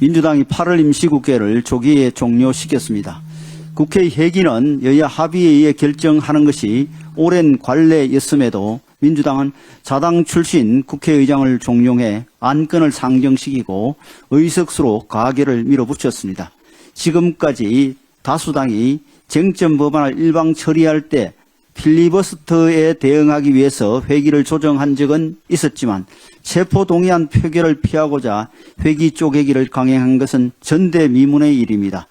민주당이 8월 임시국회를 조기에 종료시켰습니다. 국회 회기는 여야 합의에 의해 결정하는 것이 오랜 관례였음에도 민주당은 자당 출신 국회의장을 종용해 안건을 상정시키고 의석수로 가결을 밀어붙였습니다. 지금까지 다수당이 쟁점 법안을 일방 처리할 때 필리버스터에 대응하기 위해서 회기를 조정한 적은 있었지만 체포동의안 표결을 피하고자 회기 쪼개기를 강행한 것은 전대미문의 일입니다.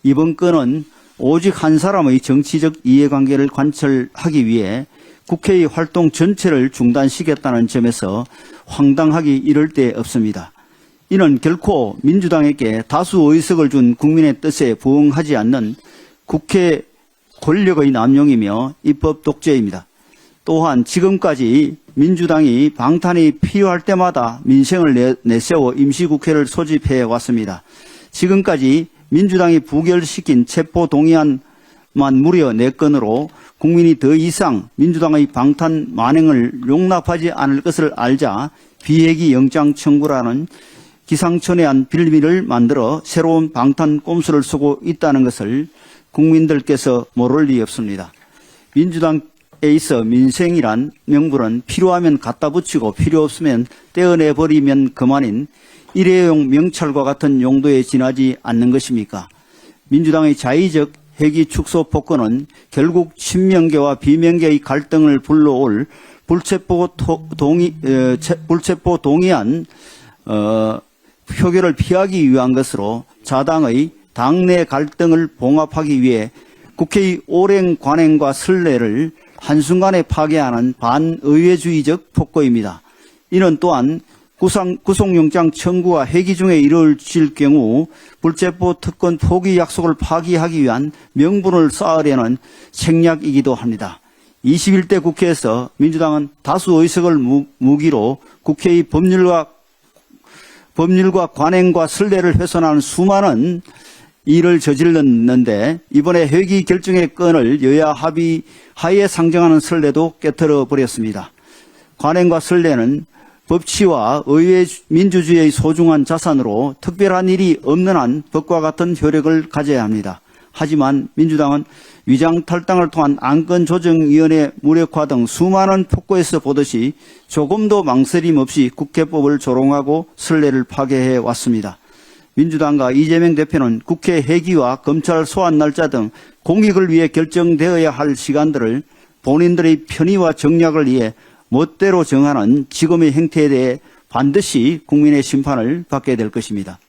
이번 건은 오직 한 사람의 정치적 이해관계를 관철하기 위해 국회의 활동 전체를 중단시켰다는 점에서 황당하기 이를 데 없습니다. 이는 결코 민주당에게 다수 의석을 준 국민의 뜻에 부응하지 않는 국회 권력의 남용이며 입법 독재입니다. 또한 지금까지 민주당이 방탄이 필요할 때마다 민생을 내세워 임시국회를 소집해 왔습니다. 지금까지 민주당이 부결시킨 체포동의안만 무려 4건으로 국민이 더 이상 민주당의 방탄 만행을 용납하지 않을 것을 알자 비회기 영장 청구라는 기상천외한 빌미를 만들어 새로운 방탄 꼼수를 쓰고 있다는 것을 국민들께서 모를 리 없습니다. 민주당에 있어 민생이란 명분은 필요하면 갖다 붙이고 필요 없으면 떼어내버리면 그만인 일회용 명찰과 같은 용도에 지나지 않는 것입니까? 민주당의 자의적 회기 축소 폭거는 결국 친명계와 비명계의 갈등을 불러올 불체포 동의안 표결을 피하기 위한 것으로 자당의 당내 갈등을 봉합하기 위해 국회의 오랜 관행과 선례를 한순간에 파괴하는 반의회주의적 폭거입니다. 이는 또한 구속영장 청구와 회기 중에 이루어질 경우 불체포 특권 포기 약속을 파기하기 위한 명분을 쌓으려는 책략이기도 합니다. 21대 국회에서 민주당은 다수 의석을 무기로 국회의 법률과 관행과 선례를 훼손하는 수많은 일을 저질렀는데 이번에 회기 결정의 건을 여야 합의하에 상정하는 선례도 깨트려 버렸습니다. 관행과 선례는 법치와 의회 민주주의의 소중한 자산으로 특별한 일이 없는 한 법과 같은 효력을 가져야 합니다. 하지만 민주당은 위장탈당을 통한 안건조정위원회 무력화 등 수많은 폭거에서 보듯이 조금도 망설임 없이 국회법을 조롱하고 선례를 파괴해 왔습니다. 민주당과 이재명 대표는 국회 회기와 검찰 소환 날짜 등 공익을 위해 결정되어야 할 시간들을 본인들의 편의와 정략을 위해 멋대로 정하는 지금의 행태에 대해 반드시 국민의 심판을 받게 될 것입니다.